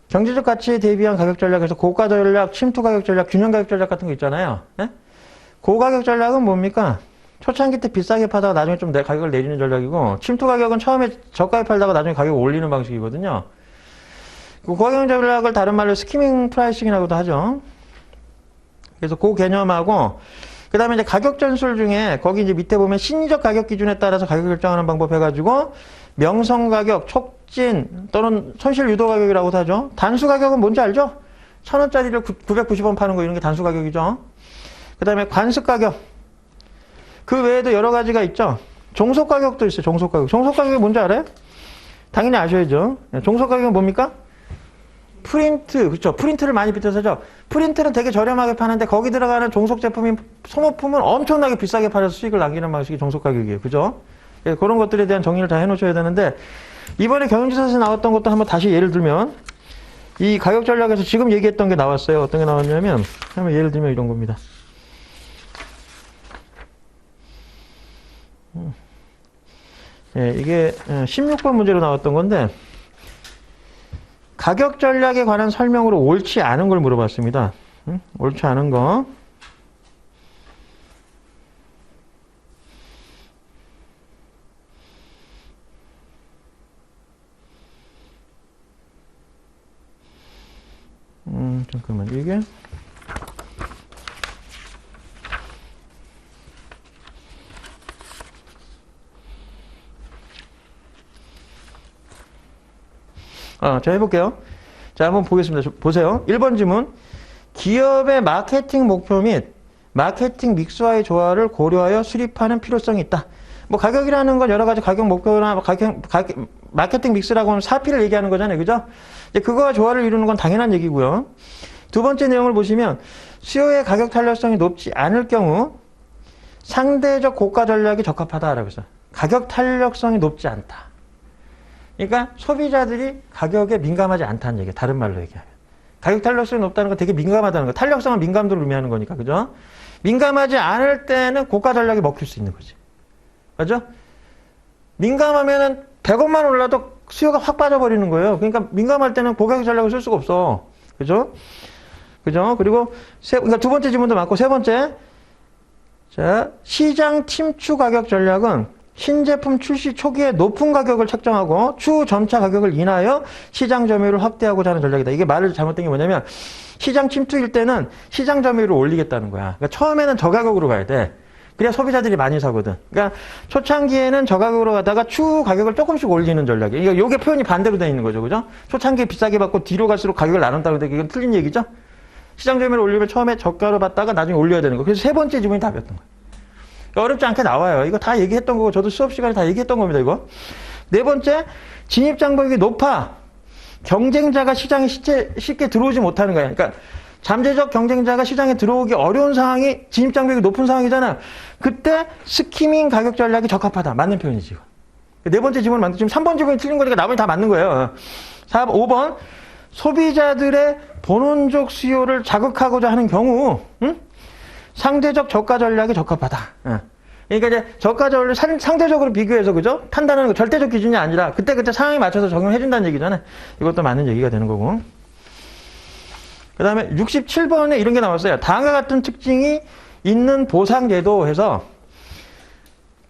경제적 가치에 대비한 가격 전략에서 고가 전략, 침투 가격 전략, 균형 가격 전략 같은 거 있잖아요. 고가격 전략은 뭡니까? 초창기 때 비싸게 파다가 나중에 좀 가격을 내리는 전략이고, 침투 가격은 처음에 저가에 팔다가 나중에 가격을 올리는 방식이거든요. 고가격 전략을 다른 말로 스키밍 프라이싱이라고도 하죠. 그래서 그 개념하고, 그 다음에 이제 가격 전술 중에 거기 이제 밑에 보면 심리적 가격 기준에 따라서 가격 결정하는 방법 해가지고, 명성 가격, 촉진 또는 손실 유도 가격이라고도 하죠. 단수 가격은 뭔지 알죠? 1,000원짜리를 990원 파는 거 이런 게 단수 가격이죠. 그 다음에 관습 가격. 그 외에도 여러 가지가 있죠. 종속 가격도 있어요. 종속 가격. 종속 가격이 뭔지 알아요? 당연히 아셔야죠. 종속 가격은 뭡니까? 프린트. 그렇죠. 프린트를 많이 빗대서 하죠. 프린트는 되게 저렴하게 파는데 거기 들어가는 종속 제품인 소모품은 엄청나게 비싸게 팔아서 수익을 남기는 방식이 종속 가격이에요. 그죠? 그런 것들에 대한 정리를 다 해놓으셔야 되는데, 이번에 경영지사에서 나왔던 것도 한번 다시 예를 들면, 이 가격 전략에서 지금 얘기했던 게 나왔어요. 어떤 게 나왔냐면, 한번 예를 들면 이런 겁니다. 이게 16번 문제로 나왔던 건데, 가격 전략에 관한 설명으로 옳지 않은 걸 물어봤습니다. 옳지 않은 거. 잠깐만, 이게. 자, 해볼게요. 자, 한번 보겠습니다. 보세요. 1번 질문. 기업의 마케팅 목표 및 마케팅 믹스와의 조화를 고려하여 수립하는 필요성이 있다. 뭐, 가격이라는 건 여러 가지 가격 목표나 마케팅 믹스라고 하면 사피를 얘기하는 거잖아요. 그죠? 그거와 조화를 이루는 건 당연한 얘기고요. 두 번째 내용을 보시면 수요의 가격 탄력성이 높지 않을 경우 상대적 고가 전략이 적합하다라고 했어요. 가격 탄력성이 높지 않다. 그러니까 소비자들이 가격에 민감하지 않다는 얘기예요. 다른 말로 얘기하면. 가격 탄력성이 높다는 건 되게 민감하다는 거. 탄력성은 민감도를 의미하는 거니까. 그죠? 민감하지 않을 때는 고가 전략이 먹힐 수 있는 거지. 맞죠? 민감하면은 100원만 올라도 수요가 확 빠져버리는 거예요. 그러니까 민감할 때는 고가격 전략을 쓸 수가 없어. 그죠? 그죠? 그리고 그러니까 두 번째 질문도 맞고, 세 번째. 자, 시장 침투 가격 전략은 신제품 출시 초기에 높은 가격을 책정하고 추후 점차 가격을 인하여 시장 점유율을 확대하고자 하는 전략이다. 이게 말을 잘못된 게 뭐냐면, 시장 침투일 때는 시장 점유율을 올리겠다는 거야. 그러니까 처음에는 저가격으로 가야 돼. 그래야 소비자들이 많이 사거든. 그러니까 초창기에는 저가격으로 가다가 추후 가격을 조금씩 올리는 전략이에요. 그러니까 요게 표현이 반대로 되어 있는 거죠. 그죠? 초창기에 비싸게 받고 뒤로 갈수록 가격을 나눈다고 해도 이건 틀린 얘기죠? 시장 점유율을 올리면 처음에 저가로 받다가 나중에 올려야 되는 거. 그래서 세 번째 질문이 답이었던 거예요. 어렵지 않게 나와요. 이거 다 얘기했던 거고, 저도 수업 시간에 다 얘기했던 겁니다, 이거. 네 번째, 진입 장벽이 높아. 경쟁자가 시장에 쉽게 들어오지 못하는 거야. 그러니까 잠재적 경쟁자가 시장에 들어오기 어려운 상황이 진입 장벽이 높은 상황이잖아. 그때 스키밍 가격 전략이 적합하다. 맞는 표현이지, 이거. 네 번째 질문 맞는, 지금 3번 질문이 틀린 거니까 나머지 다 맞는 거예요. 5번, 소비자들의 본원적 수요를 자극하고자 하는 경우, 상대적 저가 전략이 적합하다. 그러니까 이제 저가 전략을 상대적으로 비교해서, 그죠? 판단하는 거 절대적 기준이 아니라 그때 상황에 맞춰서 적용해준다는 얘기잖아요. 이것도 맞는 얘기가 되는 거고. 그 다음에 67번에 이런 게 나왔어요. 다음과 같은 특징이 있는 보상제도 해서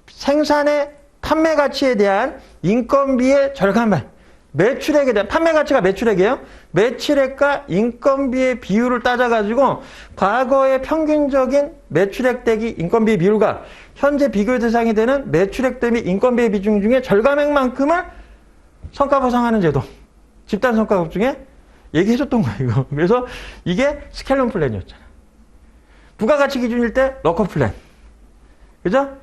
생산의 판매 가치에 대한 인건비의 절감을 매출액에 대한 판매 가치가 매출액이에요. 매출액과 인건비의 비율을 따져가지고 과거의 평균적인 매출액 대기 인건비 비율과 현재 비교 대상이 되는 매출액 대비 인건비의 비중 중에 절감액만큼을 성과 보상하는 제도. 집단 성과급 중에 얘기해줬던 거예요, 이거. 그래서 이게 스켈론 플랜이었잖아. 부가가치 기준일 때 러커 플랜. 그죠?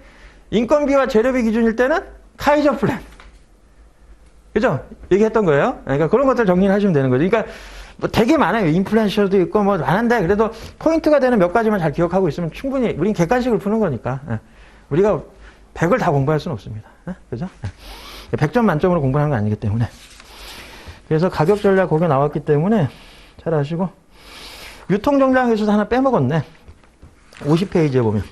인건비와 재료비 기준일 때는 카이저 플랜. 그죠? 얘기했던 거예요. 그러니까 그런 것들 정리를 하시면 되는 거죠. 그러니까 뭐 되게 많아요. 인플루엔셔도 있고 뭐 많은데 그래도 포인트가 되는 몇 가지만 잘 기억하고 있으면 충분히 우린 객관식을 푸는 거니까. 우리가 100을 다 공부할 수는 없습니다. 그죠? 100점 만점으로 공부하는 거 아니기 때문에. 그래서 가격 전략 거기 나왔기 때문에 잘 아시고. 유통정량에서도 하나 빼먹었네. 50페이지에 보면.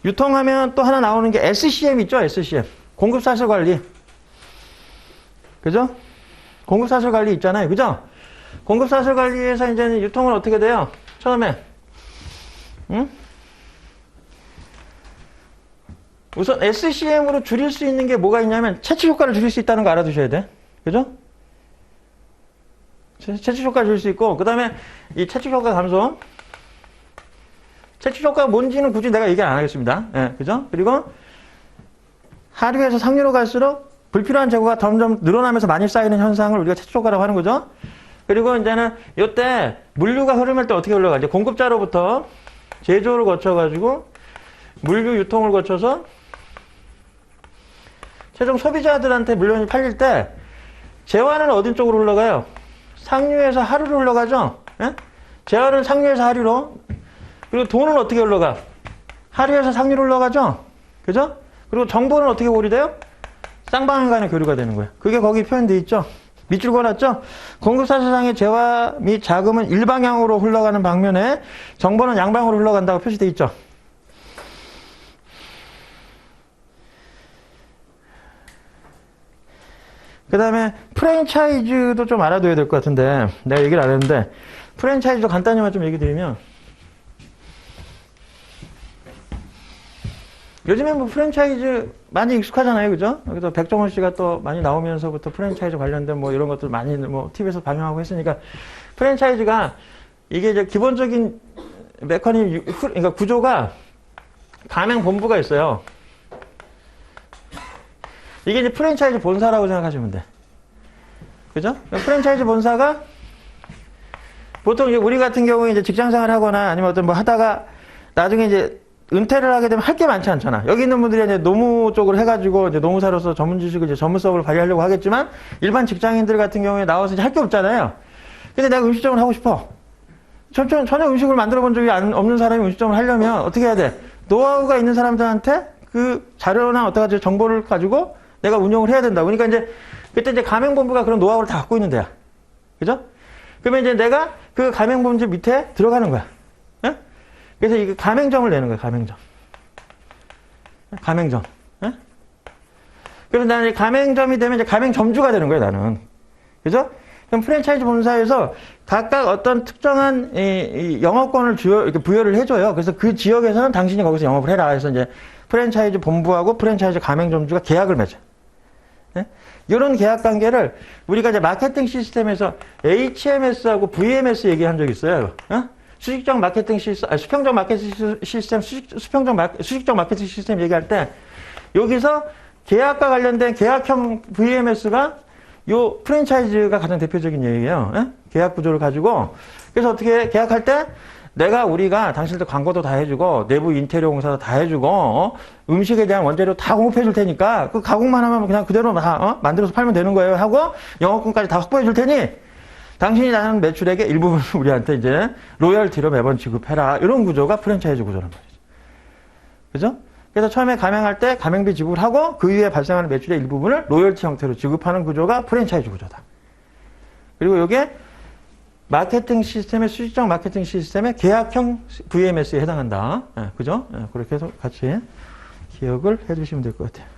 유통하면 또 하나 나오는 게 SCM 있죠? SCM. 공급사슬 관리. 그죠? 공급사슬 관리 있잖아요. 그죠? 공급사슬 관리에서 이제는 유통은 어떻게 돼요? 처음에. 응? 우선 SCM으로 줄일 수 있는 게 뭐가 있냐면 채취 효과를 줄일 수 있다는 거 알아두셔야 돼. 그죠? 채취 효과 줄일 수 있고, 그 다음에 이 채취 효과 감소. 채취 효과가 뭔지는 굳이 내가 얘기 안 하겠습니다. 예, 그죠? 그리고 하류에서 상류로 갈수록 불필요한 재고가 점점 늘어나면서 많이 쌓이는 현상을 우리가 채취 효과라고 하는 거죠. 그리고 이제는 이때 물류가 흐름할 때 어떻게 흘러가죠? 공급자로부터 제조를 거쳐가지고 물류 유통을 거쳐서 최종 소비자들한테 물건이 팔릴 때 재화는 어디 쪽으로 흘러가요? 상류에서 하류로 흘러가죠? 예? 재화는 상류에서 하류로. 그리고 돈은 어떻게 흘러가? 하류에서 상류로 흘러가죠? 그죠? 그리고 정보는 어떻게 고리돼요? 쌍방향 간의 교류가 되는 거예요. 그게 거기 표현되어 있죠? 밑줄 그어놨죠? 공급사실상의 재화 및 자금은 일방향으로 흘러가는 방면에 정보는 양방으로 흘러간다고 표시되어 있죠? 그 다음에 프랜차이즈도 좀 알아둬야 될 것 같은데 내가 얘기를 안 했는데 프랜차이즈도 간단히만 좀 얘기 드리면 요즘에 뭐 프랜차이즈 많이 익숙하잖아요. 그죠? 그래서 백종원 씨가 또 많이 나오면서부터 프랜차이즈 관련된 뭐 이런 것들 많이 뭐 TV에서 방영하고 했으니까 프랜차이즈가 이게 이제 기본적인 메커니즘, 그러니까 구조가 가맹본부가 있어요. 이게 이제 프랜차이즈 본사라고 생각하시면 돼. 그죠? 프랜차이즈 본사가 보통 이제 우리 같은 경우에 이제 직장 생활을 하거나 아니면 어떤 뭐 하다가 나중에 이제 은퇴를 하게 되면 할 게 많지 않잖아. 여기 있는 분들이 이제 노무 쪽으로 해가지고 이제 노무사로서 전문 지식을 이제 전문성을 발휘하려고 하겠지만 일반 직장인들 같은 경우에 나와서 이제 할 게 없잖아요. 근데 내가 음식점을 하고 싶어. 전혀 음식을 만들어 본 적이 없는 사람이 음식점을 하려면 어떻게 해야 돼? 노하우가 있는 사람들한테 그 자료나 어떤 가지 정보를 가지고 내가 운영을 해야 된다. 그러니까 이제 그때 이제 가맹본부가 그런 노하우를 다 갖고 있는 데야. 그죠? 그러면 이제 내가 그 가맹본부 밑에 들어가는 거야. 예? 그래서 이 가맹점을 내는 거야. 가맹점. 가맹점. 예? 그래서 나는 가맹점이 되면 이제 가맹점주가 되는 거야. 나는. 그죠? 그럼 프랜차이즈 본사에서 각각 어떤 특정한 이 영업권을 이렇게 부여를 해줘요. 그래서 그 지역에서는 당신이 거기서 영업을 해라. 그래서 이제 프랜차이즈 본부하고 프랜차이즈 가맹점주가 계약을 맺어요. 네? 이런 계약 관계를 우리가 이제 마케팅 시스템에서 HMS하고 VMS 얘기한 적 있어요. 어? 수직적 마케팅 시스템, 수평적 마케팅 시스템, 수직적 마케팅 시스템 얘기할 때 여기서 계약과 관련된 계약형 VMS가 요 프랜차이즈가 가장 대표적인 얘기예요. 예? 계약 구조를 가지고 그래서 어떻게 계약할 때 우리가 당신들 광고도 다 해주고 내부 인테리어 공사도 다 해주고 음식에 대한 원재료 다 공급해 줄 테니까 그 가공만 하면 그냥 그대로 다 만들어서 팔면 되는 거예요 하고 영업권까지 다 확보해 줄 테니 당신이 나는 매출액의 일부분을 우리한테 이제 로열티로 매번 지급해라. 이런 구조가 프랜차이즈 구조란 말이죠. 그죠? 그래서 처음에 가맹할 때 가맹비 지급하고 그 이후에 발생하는 매출의 일부분을 로열티 형태로 지급하는 구조가 프랜차이즈 구조다. 그리고 이게 마케팅 시스템의 수직적 마케팅 시스템의 계약형 VMS에 해당한다. 예, 그죠? 예, 그렇게 해서 같이 기억을 해주시면 될 것 같아요.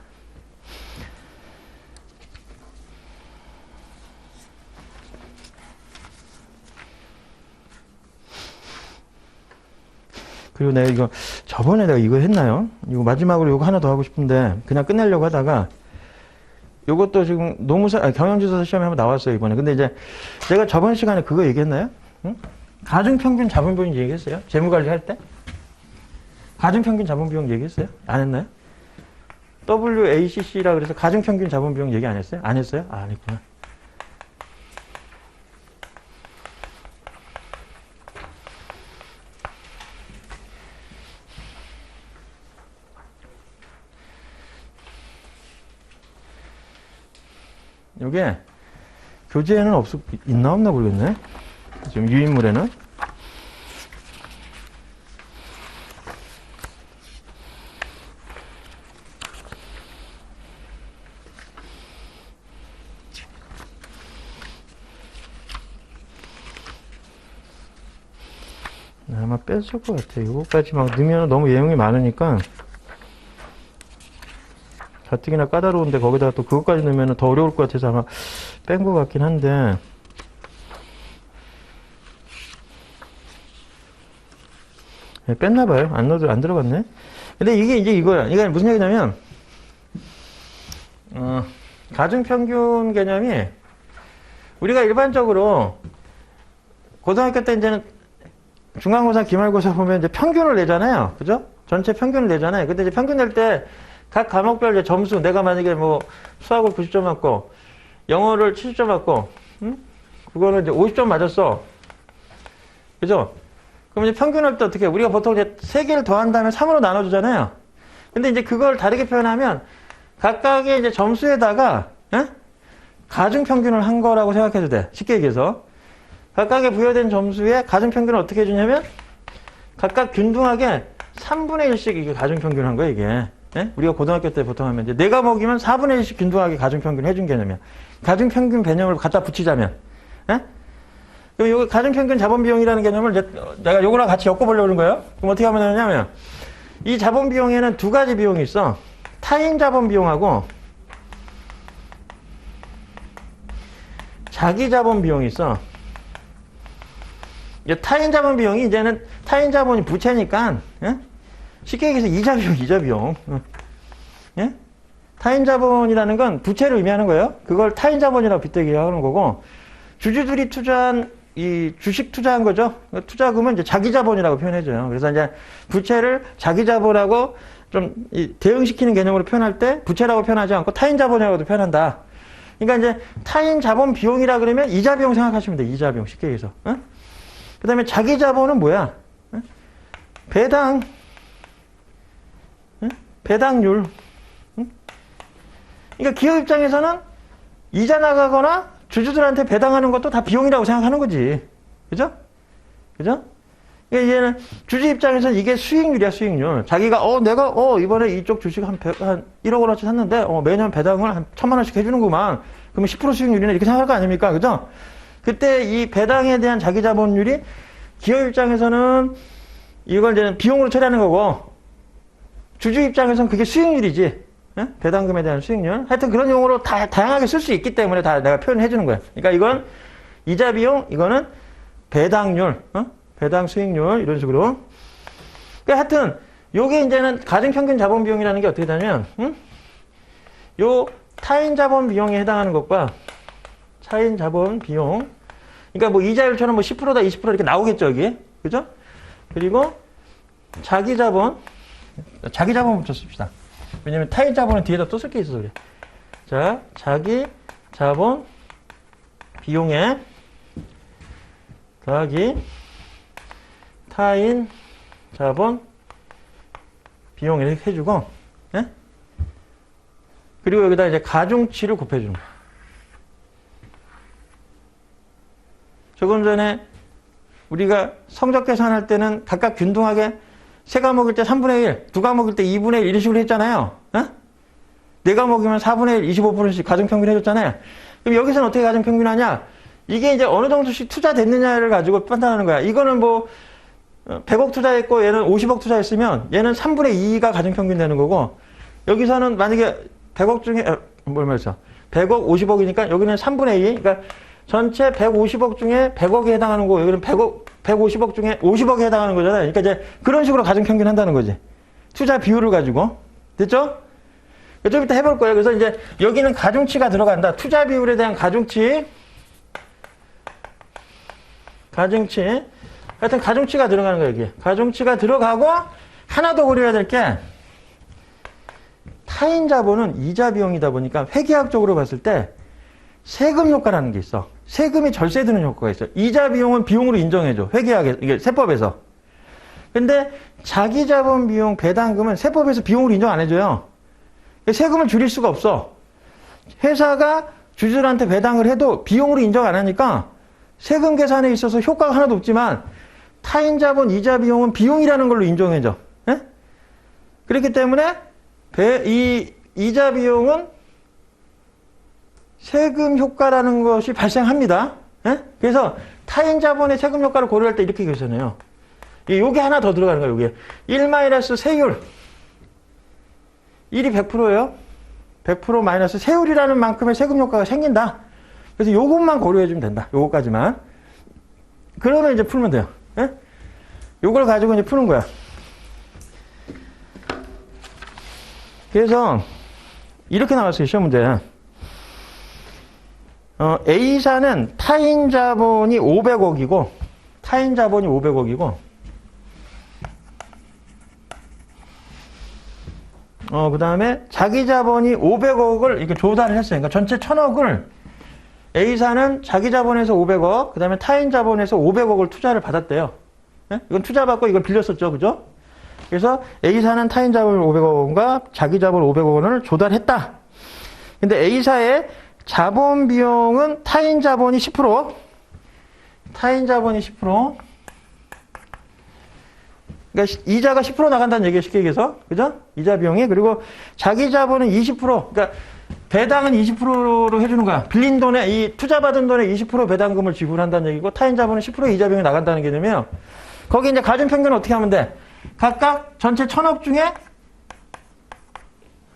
그리고 내가 저번에 내가 이거 했나요? 이거 마지막으로 이거 하나 더 하고 싶은데 그냥 끝내려고 하다가 요것도 지금 경영지도서 시험에 한번 나왔어요, 이번에. 근데 이제 제가 저번 시간에 그거 얘기했나요? 응? 가중평균 자본비용 얘기했어요? 재무관리 할 때? 가중평균 자본비용 얘기했어요? 안 했나요? WACC라 그래서 가중평균 자본비용 얘기 안 했어요? 안 했어요? 안 했구나. 요게 교재에는 있나 없나 모르겠네. 지금 유인물에는. 아마 뺐을 것 같아요. 이거까지 막 넣으면 너무 내용이 많으니까 가뜩이나 까다로운데 거기다가 또 그것까지 넣으면 더 어려울 것 같아서 아마 뺀 것 같긴 한데, 뺐나봐요. 안 들어갔네. 근데 이게 이제 이거야. 이게 무슨 얘기냐면, 가중평균 개념이 우리가 일반적으로 고등학교 때 이제는 중간고사, 기말고사 보면 이제 평균을 내잖아요. 그죠? 전체 평균을 내잖아요. 근데 이제 평균 낼 때 각 과목별 이제 점수, 내가 만약에 뭐 수학을 90점 맞고, 영어를 70점 맞고, 그거는 이제 50점 맞았어. 그죠? 그럼 이제 평균할 때 어떻게 해? 우리가 보통 이제 3개를 더한 다음에 3으로 나눠주잖아요. 근데 이제 그걸 다르게 표현하면 각각의 이제 점수에다가, 가중평균을 한 거라고 생각해도 돼. 쉽게 얘기해서. 각각의 부여된 점수에 가중평균을 어떻게 해주냐면, 각각 균등하게 3분의 1씩 이게 가중평균 한 거야, 이게. 우리가 고등학교 때 보통 하면 이제 네 과목이면 4분의 1씩 균등하게 가중평균 해준 개념이야. 가중평균 개념을 갖다 붙이자면, 그럼 요 가중평균 자본비용이라는 개념을 내가 요거랑 같이 엮어보려고 그러는 거예요. 그럼 어떻게 하면 되냐면, 이 자본비용에는 두 가지 비용이 있어. 타인 자본비용하고 자기 자본비용이 있어. 타인 자본비용이 이제는 타인 자본이 부채니까, 쉽게 얘기해서 이자 비용. 예? 타인 자본이라는 건 부채를 의미하는 거예요. 그걸 타인 자본이라고 빗대기 하는 거고, 주주들이 투자한 이 주식 투자한 거죠. 투자금은 이제 자기 자본이라고 표현해줘요. 그래서 이제 부채를 자기 자본하고 좀 대응시키는 개념으로 표현할 때 부채라고 표현하지 않고 타인 자본이라고도 표현한다. 그러니까 이제 타인 자본 비용이라 그러면 이자 비용 생각하시면 돼. 이자 비용 쉽게 얘기해서. 그 다음에 자기 자본은 뭐야? 배당률. 그러니까 기업 입장에서는 이자 나가거나 주주들한테 배당하는 것도 다 비용이라고 생각하는 거지. 그죠? 그죠? 그러니까 얘는 주주 입장에서는 이게 수익률이야, 수익률. 자기가, 내가, 이번에 이쪽 주식 한 1억 원어치 샀는데, 매년 배당을 한 1,000만 원씩 해주는구만. 그러면 10% 수익률이네. 이렇게 생각할 거 아닙니까? 그죠? 그때 이 배당에 대한 자기 자본율이 기업 입장에서는 이걸 이제 비용으로 처리하는 거고, 주주 입장에서는 그게 수익률이지. 배당금에 대한 수익률. 하여튼 그런 용어로 다양하게 쓸 수 있기 때문에 다 내가 표현해 주는 거야. 그러니까 이건 이자 비용, 이거는 배당률, 배당 수익률, 이런 식으로. 그러니까 하여튼, 요게 이제는 가중평균 자본비용이라는 게 어떻게 되냐면, 요 타인 자본 비용에 해당하는 것과 타인 자본 비용. 그러니까 뭐 이자율처럼 뭐 10%다, 20% 이렇게 나오겠죠, 여기. 그죠? 그리고 자기 자본부터 씁시다. 왜냐면 타인 자본은 뒤에다 또 쓸 게 있어서 그래. 자, 자기 자본 비용에 더하기 타인 자본 비용 이렇게 해주고, 그리고 여기다 이제 가중치를 곱해주는 거야. 조금 전에 우리가 성적 계산할 때는 각각 균등하게 세 과목일 때 3분의 1, 두 과목일 때 2분의 1 이런 식으로 했잖아요. 네 과목이면 4분의 1, 25%씩 가중평균 해줬잖아요. 그럼 여기서는 어떻게 가중평균하냐? 이게 이제 어느 정도씩 투자됐느냐를 가지고 판단하는 거야. 이거는 뭐 100억 투자했고 얘는 50억 투자했으면 얘는 3분의 2가 가중평균 되는 거고, 여기서는 만약에 100억 중에 뭘 말했어? 100억, 50억이니까 여기는 3분의 2. 그러니까 전체 150억 중에 100억에 해당하는 거고, 여기는 150억 중에 50억에 해당하는 거잖아요. 그러니까 이제 그런 식으로 가중평균 한다는 거지. 투자 비율을 가지고. 됐죠? 좀 이따 해볼 거예요. 그래서 이제 여기는 가중치가 들어간다. 투자 비율에 대한 가중치. 하여튼 가중치가 들어가는 거예요, 여기. 가중치가 들어가고 하나 더 고려해야 될 게 타인 자본은 이자 비용이다 보니까 회계학적으로 봤을 때 세금 효과라는 게 있어. 세금이 절세 드는 효과가 있어. 이자 비용은 비용으로 인정해줘. 회계학에, 이게 세법에서. 근데 자기 자본 비용 배당금은 세법에서 비용으로 인정 안 해줘요. 세금을 줄일 수가 없어. 회사가 주주들한테 배당을 해도 비용으로 인정 안 하니까 세금 계산에 있어서 효과가 하나도 없지만 타인 자본 이자 비용은 비용이라는 걸로 인정해줘. 예? 그렇기 때문에 이 이자 비용은 세금 효과라는 것이 발생합니다. 예? 그래서 타인 자본의 세금 효과를 고려할 때 이렇게 계산해요. 요게 하나 더 들어가는 거예요. 요게 1 마이너스 세율. 1이 100%예요. 100% 마이너스 세율이라는 만큼의 세금 효과가 생긴다. 그래서 요것만 고려해주면 된다. 요것까지만. 그러면 이제 풀면 돼요. 예? 요걸 가지고 이제 푸는 거야. 그래서 이렇게 나왔어요. 시험 문제. A사는 타인 자본이 500억이고 그 다음에 자기 자본이 500억을 이렇게 조달을 했어요. 그러니까 전체 1000억을 A사는 자기 자본에서 500억, 그 다음에 타인 자본에서 500억을 투자를 받았대요. 네? 이건 투자받고 이걸 빌렸었죠. 그죠? 그래서 A사는 타인 자본 500억 원과 자기 자본 500억 원을 조달했다. 근데 A사의 자본 비용은 타인 자본이 10%, 그러니까 이자가 10% 나간다는 얘기예요. 쉽게 얘기해서. 그죠? 이자 비용이. 그리고 자기 자본은 20%. 그러니까 배당은 20%로 해주는 거야. 빌린 돈에, 이 투자받은 돈에 20% 배당금을 지불한다는 얘기고, 타인 자본은 10% 이자 비용이 나간다는 개념이에요. 거기 이제 가중평균은 어떻게 하면 돼? 각각 전체 1000억 중에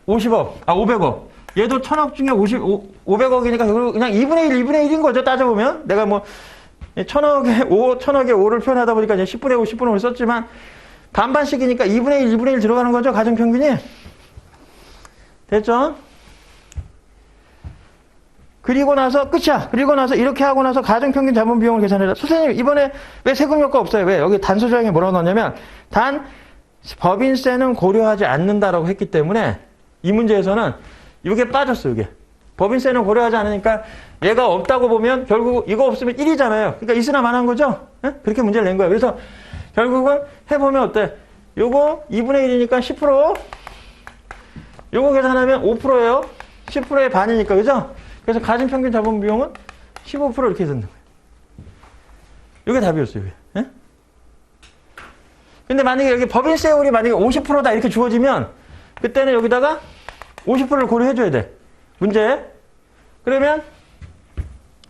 500억. 얘도 1000억 중에 500억이니까 그냥 2분의 1인 거죠. 따져보면. 내가 뭐, 1000억에 5를 표현하다 보니까 이제 10분의 5, 10분의 5를 썼지만, 반반씩이니까 2분의 1 들어가는 거죠. 가중평균이. 됐죠? 그리고 나서 끝이야. 그리고 나서 이렇게 하고 나서 가중평균 자본 비용을 계산해라. 선생님 이번에 왜 세금 효과 없어요? 왜? 여기 단서 조항에 뭐라고 넣었냐면 단 법인세는 고려하지 않는다라고 했기 때문에 이 문제에서는 이게 빠졌어요. 이게. 법인세는 고려하지 않으니까 얘가 없다고 보면 결국 이거 없으면 1이잖아요. 그러니까 있으나 마나한 거죠? 네? 그렇게 문제를 낸 거예요. 그래서 결국은 해보면 어때? 요거 2분의 1이니까 10%. 요거 계산하면 5%예요. 10%의 반이니까. 그죠? 그래서 가중평균 자본 비용은 15% 이렇게 되는 거예요. 이게 답이었어요. 이게. 예? 근데 만약에 여기 법인세율이 만약에 50%다 이렇게 주어지면 그때는 여기다가 50%를 고려해줘야 돼. 문제. 그러면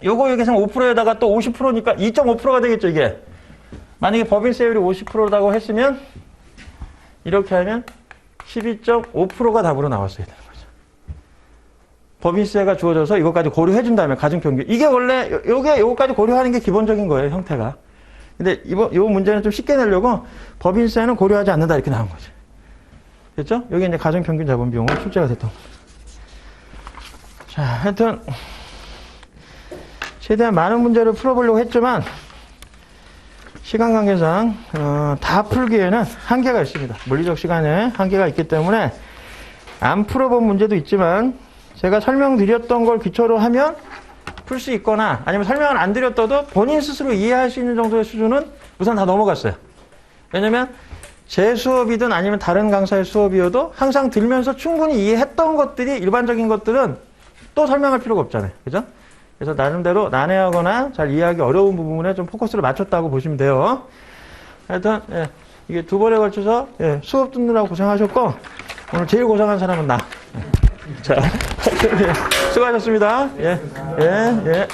요거 여기서 5%에다가 또 50%니까 2.5%가 되겠죠, 이게. 만약에 법인세율이 50%라고 했으면 이렇게 하면 12.5%가 답으로 나왔어야 되는 거죠. 법인세가 주어져서 이것까지 고려해준 다음에 가중평균. 이게 원래 요거까지 고려하는 게 기본적인 거예요, 형태가. 근데 요 문제는 좀 쉽게 내려고 법인세는 고려하지 않는다 이렇게 나온 거죠. 됐죠? 여기 이제 가중평균 자본 비용은 출제가 됐던 거죠. 자, 하여튼 최대한 많은 문제를 풀어보려고 했지만 시간 관계상 다 풀기에는 한계가 있습니다. 물리적 시간에 한계가 있기 때문에 안 풀어본 문제도 있지만 제가 설명드렸던 걸 기초로 하면 풀 수 있거나 아니면 설명을 안 드렸어도 본인 스스로 이해할 수 있는 정도의 수준은 우선 다 넘어갔어요. 왜냐면 제 수업이든 아니면 다른 강사의 수업이어도 항상 들면서 충분히 이해했던 것들이 일반적인 것들은 또 설명할 필요가 없잖아요. 그죠? 그래서 나름대로 난해하거나 잘 이해하기 어려운 부분에 좀 포커스를 맞췄다고 보시면 돼요. 하여튼 예, 이게 2번에 걸쳐서 예, 수업 듣느라고 고생하셨고 오늘 제일 고생한 사람은 나. 자, 수고하셨습니다. 예, 예, 예.